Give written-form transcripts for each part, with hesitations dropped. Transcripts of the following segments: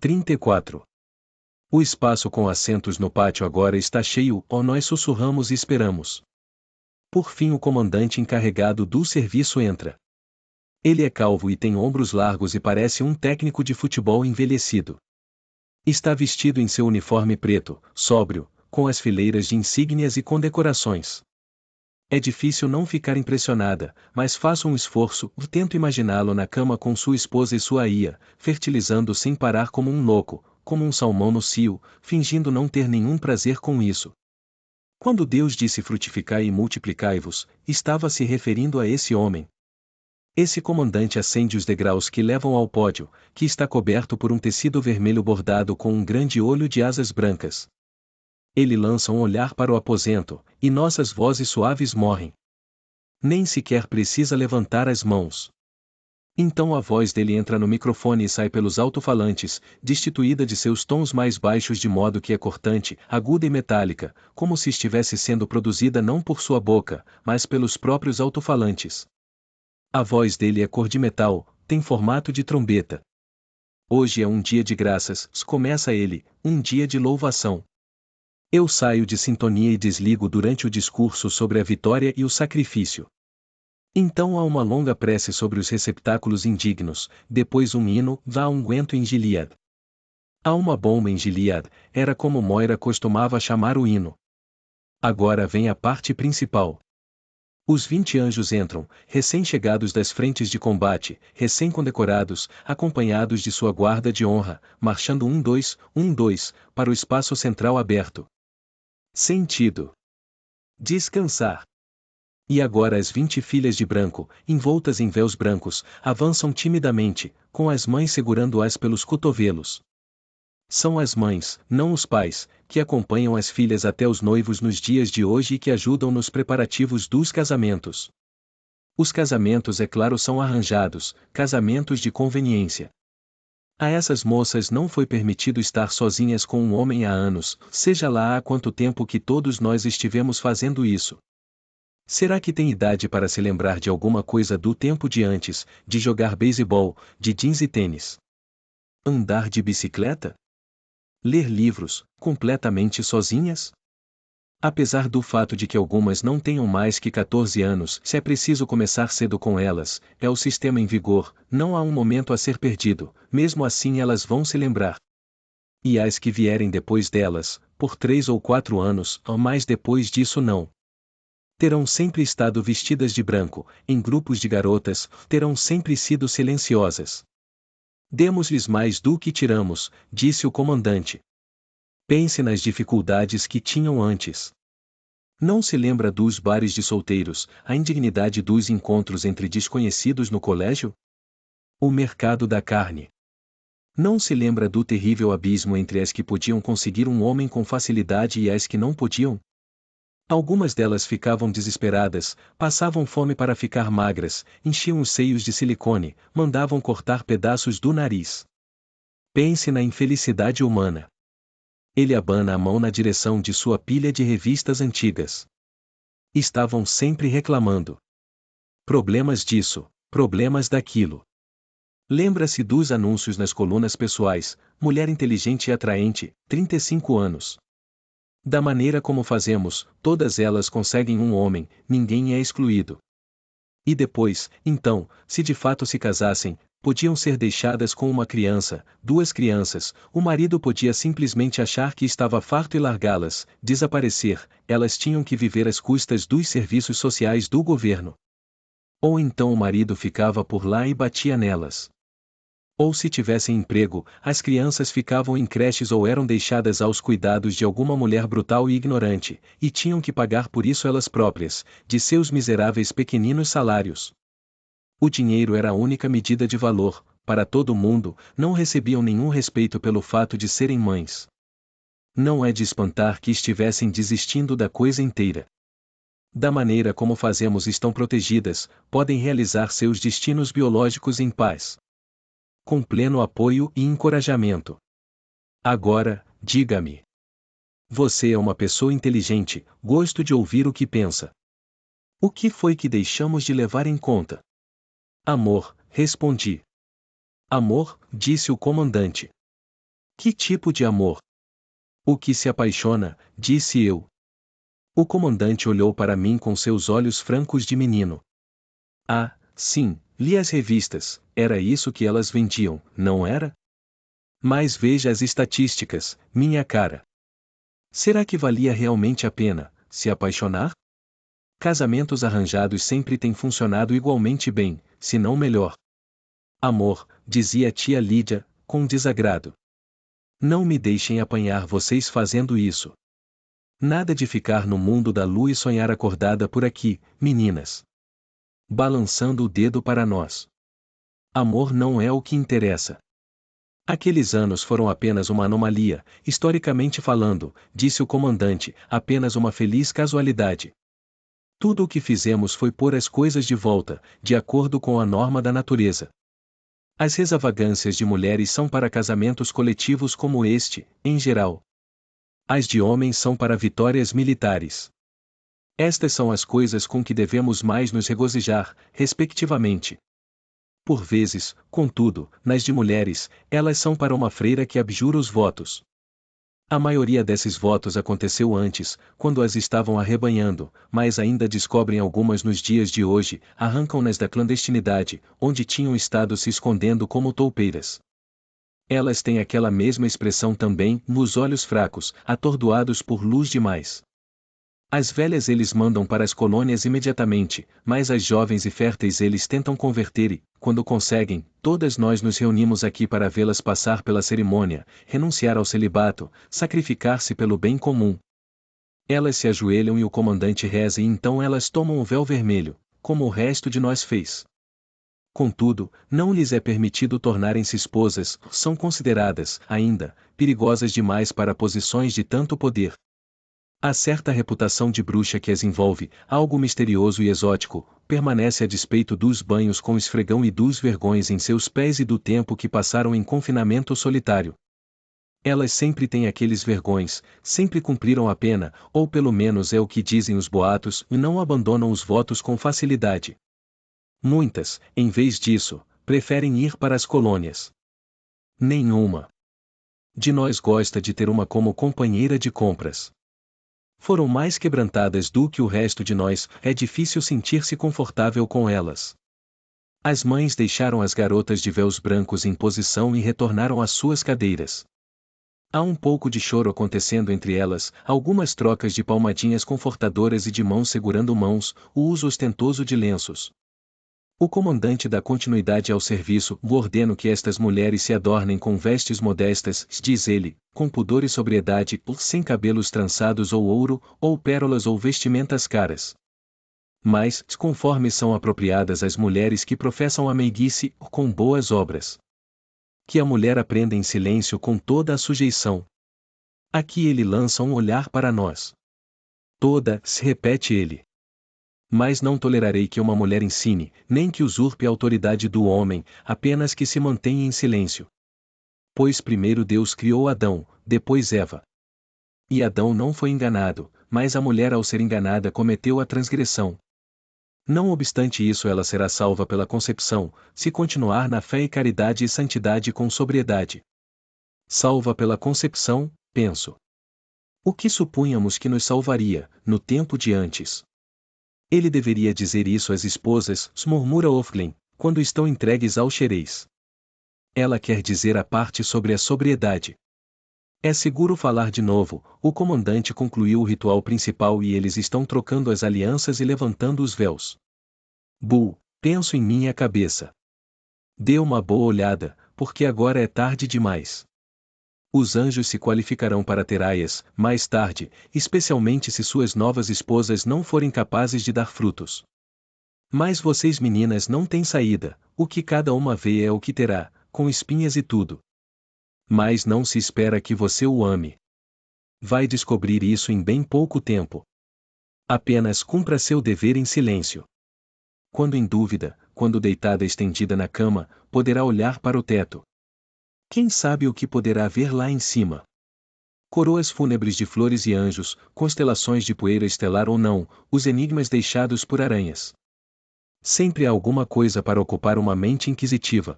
34. O espaço com assentos no pátio agora está cheio, nós sussurramos e esperamos. Por fim o comandante encarregado do serviço entra. Ele é calvo e tem ombros largos e parece um técnico de futebol envelhecido. Está vestido em seu uniforme preto, sóbrio, com as fileiras de insígnias e condecorações. É difícil não ficar impressionada, mas faço um esforço, tento imaginá-lo na cama com sua esposa e sua aia, fertilizando sem parar como um louco, como um salmão no cio, fingindo não ter nenhum prazer com isso. Quando Deus disse frutificai e multiplicai-vos, estava se referindo a esse homem. Esse comandante ascende os degraus que levam ao pódio, que está coberto por um tecido vermelho bordado com um grande olho de asas brancas. Ele lança um olhar para o aposento, e nossas vozes suaves morrem. Nem sequer precisa levantar as mãos. Então a voz dele entra no microfone e sai pelos alto-falantes, destituída de seus tons mais baixos de modo que é cortante, aguda e metálica, como se estivesse sendo produzida não por sua boca, mas pelos próprios alto-falantes. A voz dele é cor de metal, tem formato de trombeta. Hoje é um dia de graças, começa ele, um dia de louvação. Eu saio de sintonia e desligo durante o discurso sobre a vitória e o sacrifício. Então há uma longa prece sobre os receptáculos indignos, depois um hino, há unguento em Gilead. Há uma bomba em Gilead, era como Moira costumava chamar o hino. Agora vem a parte principal. Os 20 anjos entram, recém-chegados das frentes de combate, recém-condecorados, acompanhados de sua guarda de honra, marchando 1-2, para o espaço central aberto. Sentido. Descansar. E agora as 20 filhas de branco, envoltas em véus brancos, avançam timidamente, com as mães segurando-as pelos cotovelos. São as mães, não os pais, que acompanham as filhas até os noivos nos dias de hoje e que ajudam nos preparativos dos casamentos. Os casamentos, é claro, são arranjados, casamentos de conveniência. A essas moças não foi permitido estar sozinhas com um homem há anos, seja lá há quanto tempo que todos nós estivemos fazendo isso. Será que tem idade para se lembrar de alguma coisa do tempo de antes, de jogar beisebol, de jeans e tênis? Andar de bicicleta? Ler livros, completamente sozinhas? Apesar do fato de que algumas não tenham mais que 14 anos, se é preciso começar cedo com elas, é o sistema em vigor, não há um momento a ser perdido, mesmo assim elas vão se lembrar. E as que vierem depois delas, por 3 ou 4 anos, ou mais depois disso não. Terão sempre estado vestidas de branco, em grupos de garotas, terão sempre sido silenciosas. Demos-lhes mais do que tiramos, disse o comandante. Pense nas dificuldades que tinham antes. Não se lembra dos bares de solteiros, a indignidade dos encontros entre desconhecidos no colégio? O mercado da carne. Não se lembra do terrível abismo entre as que podiam conseguir um homem com facilidade e as que não podiam? Algumas delas ficavam desesperadas, passavam fome para ficar magras, enchiam os seios de silicone, mandavam cortar pedaços do nariz. Pense na infelicidade humana. Ele abana a mão na direção de sua pilha de revistas antigas. Estavam sempre reclamando. Problemas disso, problemas daquilo. Lembra-se dos anúncios nas colunas pessoais, mulher inteligente e atraente, 35 anos. Da maneira como fazemos, todas elas conseguem um homem, ninguém é excluído. E depois, então, se de fato se casassem, podiam ser deixadas com uma criança, 2 crianças, o marido podia simplesmente achar que estava farto e largá-las, desaparecer, elas tinham que viver às custas dos serviços sociais do governo. Ou então o marido ficava por lá e batia nelas. Ou se tivessem emprego, as crianças ficavam em creches ou eram deixadas aos cuidados de alguma mulher brutal e ignorante, e tinham que pagar por isso elas próprias, de seus miseráveis pequeninos salários. O dinheiro era a única medida de valor, para todo mundo, não recebiam nenhum respeito pelo fato de serem mães. Não é de espantar que estivessem desistindo da coisa inteira. Da maneira como fazemos estão protegidas, podem realizar seus destinos biológicos em paz. Com pleno apoio e encorajamento. Agora, diga-me. Você é uma pessoa inteligente, gosto de ouvir o que pensa. O que foi que deixamos de levar em conta? Amor, respondi. Amor, disse o comandante. Que tipo de amor? O que se apaixona, disse eu. O comandante olhou para mim com seus olhos francos de menino. Ah, sim, li as revistas, era isso que elas vendiam, não era? Mas veja as estatísticas, minha cara. Será que valia realmente a pena se apaixonar? Casamentos arranjados sempre têm funcionado igualmente bem, se não melhor. Amor, dizia tia Lídia, com desagrado. Não me deixem apanhar vocês fazendo isso. Nada de ficar no mundo da lua e sonhar acordada por aqui, meninas. Balançando o dedo para nós. Amor não é o que interessa. Aqueles anos foram apenas uma anomalia, historicamente falando, disse o comandante, apenas uma feliz casualidade. Tudo o que fizemos foi pôr as coisas de volta, de acordo com a norma da natureza. As extravagâncias de mulheres são para casamentos coletivos como este, em geral. As de homens são para vitórias militares. Estas são as coisas com que devemos mais nos regozijar, respectivamente. Por vezes, contudo, nas de mulheres, elas são para uma freira que abjura os votos. A maioria desses votos aconteceu antes, quando as estavam arrebanhando, mas ainda descobrem algumas nos dias de hoje, arrancam-nas da clandestinidade, onde tinham estado se escondendo como toupeiras. Elas têm aquela mesma expressão também, nos olhos fracos, atordoados por luz demais. As velhas eles mandam para as colônias imediatamente, mas as jovens e férteis eles tentam converter e, quando conseguem, todas nós nos reunimos aqui para vê-las passar pela cerimônia, renunciar ao celibato, sacrificar-se pelo bem comum. Elas se ajoelham e o comandante reza e então elas tomam o véu vermelho, como o resto de nós fez. Contudo, não lhes é permitido tornarem-se esposas, são consideradas, ainda, perigosas demais para posições de tanto poder. Há certa reputação de bruxa que as envolve, algo misterioso e exótico, permanece a despeito dos banhos com esfregão e dos vergões em seus pés e do tempo que passaram em confinamento solitário. Elas sempre têm aqueles vergões, sempre cumpriram a pena, ou pelo menos é o que dizem os boatos, e não abandonam os votos com facilidade. Muitas, em vez disso, preferem ir para as colônias. Nenhuma de nós gosta de ter uma como companheira de compras. Foram mais quebrantadas do que o resto de nós, é difícil sentir-se confortável com elas. As mães deixaram as garotas de véus brancos em posição e retornaram às suas cadeiras. Há um pouco de choro acontecendo entre elas, algumas trocas de palmadinhas confortadoras e de mãos segurando mãos, o uso ostentoso de lenços. O comandante dá continuidade ao serviço, ordeno que estas mulheres se adornem com vestes modestas, diz ele, com pudor e sobriedade, sem cabelos trançados ou ouro, ou pérolas ou vestimentas caras. Mas, conforme são apropriadas as mulheres que professam a meiguice, com boas obras. Que a mulher aprenda em silêncio com toda a sujeição. Aqui ele lança um olhar para nós. Toda, se repete ele. Mas não tolerarei que uma mulher ensine, nem que usurpe a autoridade do homem, apenas que se mantenha em silêncio. Pois primeiro Deus criou Adão, depois Eva. E Adão não foi enganado, mas a mulher ao ser enganada cometeu a transgressão. Não obstante isso ela será salva pela concepção, se continuar na fé e caridade e santidade com sobriedade. Salva pela concepção, penso. O que supunhamos que nos salvaria, no tempo de antes? Ele deveria dizer isso às esposas, murmura Ofglen, quando estão entregues ao xerez. Ela quer dizer a parte sobre a sobriedade. É seguro falar de novo, o comandante concluiu o ritual principal e eles estão trocando as alianças e levantando os véus. Bull, penso em minha cabeça. Dê uma boa olhada, porque agora é tarde demais. Os anjos se qualificarão para ter aias, mais tarde, especialmente se suas novas esposas não forem capazes de dar frutos. Mas vocês meninas não têm saída, o que cada uma vê é o que terá, com espinhas e tudo. Mas não se espera que você o ame. Vai descobrir isso em bem pouco tempo. Apenas cumpra seu dever em silêncio. Quando em dúvida, quando deitada estendida na cama, poderá olhar para o teto. Quem sabe o que poderá ver lá em cima? Coroas fúnebres de flores e anjos, constelações de poeira estelar ou não, os enigmas deixados por aranhas. Sempre há alguma coisa para ocupar uma mente inquisitiva.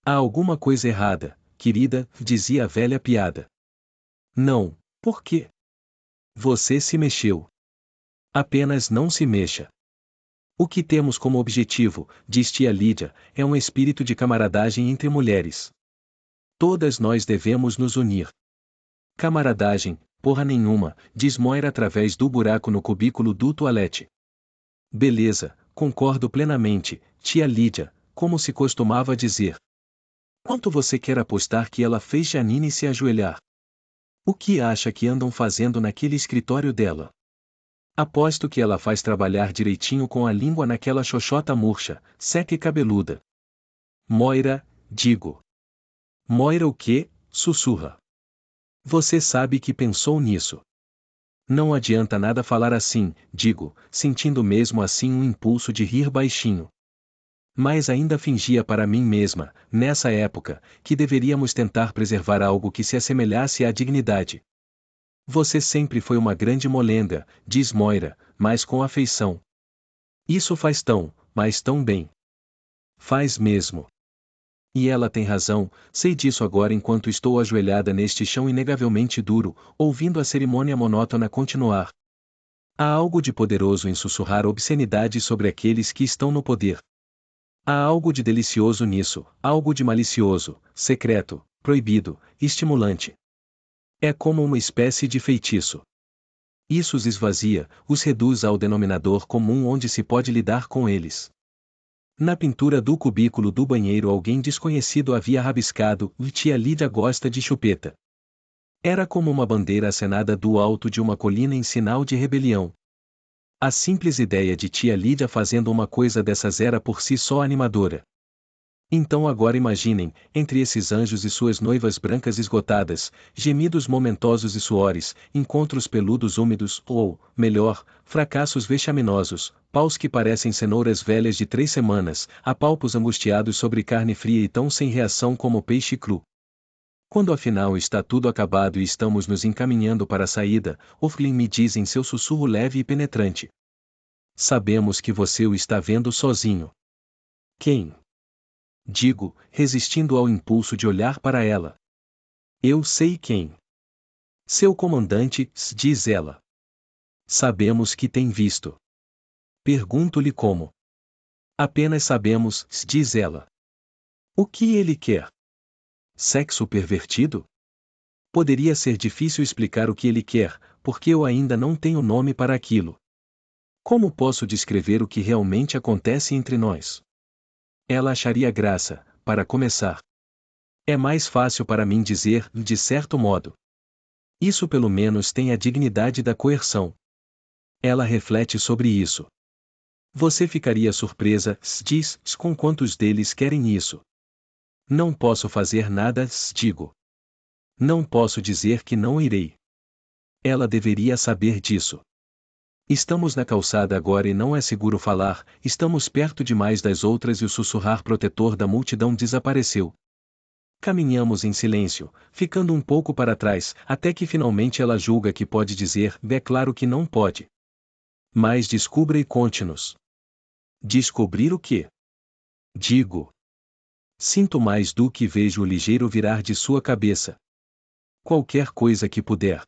Há alguma coisa errada, querida, dizia a velha piada. Não, por quê? Você se mexeu. Apenas não se mexa. O que temos como objetivo, diz tia Lídia, é um espírito de camaradagem entre mulheres. Todas nós devemos nos unir. Camaradagem, porra nenhuma, diz Moira através do buraco no cubículo do toalete. Beleza, concordo plenamente, tia Lídia, como se costumava dizer. Quanto você quer apostar que ela fez Janine se ajoelhar? O que acha que andam fazendo naquele escritório dela? Aposto que ela faz trabalhar direitinho com a língua naquela xoxota murcha, seca e cabeluda. Moira, digo. Moira o quê? Sussurra. Você sabe que pensou nisso. Não adianta nada falar assim, digo, sentindo mesmo assim um impulso de rir baixinho. Mas ainda fingia para mim mesma, nessa época, que deveríamos tentar preservar algo que se assemelhasse à dignidade. Você sempre foi uma grande molenga, diz Moira, mas com afeição. Isso faz tão, mas tão bem. Faz mesmo. E ela tem razão, sei disso agora enquanto estou ajoelhada neste chão inegavelmente duro, ouvindo a cerimônia monótona continuar. Há algo de poderoso em sussurrar obscenidades sobre aqueles que estão no poder. Há algo de delicioso nisso, algo de malicioso, secreto, proibido, estimulante. É como uma espécie de feitiço. Isso os esvazia, os reduz ao denominador comum onde se pode lidar com eles. Na pintura do cubículo do banheiro alguém desconhecido havia rabiscado: tia Lídia gosta de chupeta. Era como uma bandeira acenada do alto de uma colina em sinal de rebelião. A simples ideia de tia Lídia fazendo uma coisa dessas era por si só animadora. Então agora imaginem, entre esses anjos e suas noivas brancas esgotadas, gemidos momentosos e suores, encontros peludos úmidos ou, melhor, fracassos vexaminosos, paus que parecem cenouras velhas de 3 semanas, apalpos angustiados sobre carne fria e tão sem reação como peixe cru. Quando afinal está tudo acabado e estamos nos encaminhando para a saída, Oflin me diz em seu sussurro leve e penetrante. Sabemos que você o está vendo sozinho. Quem? Digo, resistindo ao impulso de olhar para ela. Eu sei quem. Seu comandante, diz ela. Sabemos que tem visto. Pergunto-lhe como. Apenas sabemos, diz ela. O que ele quer? Sexo pervertido? Poderia ser difícil explicar o que ele quer, porque eu ainda não tenho nome para aquilo. Como posso descrever o que realmente acontece entre nós? Ela acharia graça, para começar. É mais fácil para mim dizer, de certo modo. Isso pelo menos tem a dignidade da coerção. Ela reflete sobre isso. Você ficaria surpresa, diz, com quantos deles querem isso. Não posso fazer nada, digo. Não posso dizer que não irei. Ela deveria saber disso. Estamos na calçada agora e não é seguro falar, estamos perto demais das outras e o sussurrar protetor da multidão desapareceu. Caminhamos em silêncio, ficando um pouco para trás, até que finalmente ela julga que pode dizer: é claro que não pode. Mas descubra e conte-nos. Descobrir o quê? Digo. Sinto mais do que vejo o ligeiro virar de sua cabeça. Qualquer coisa que puder.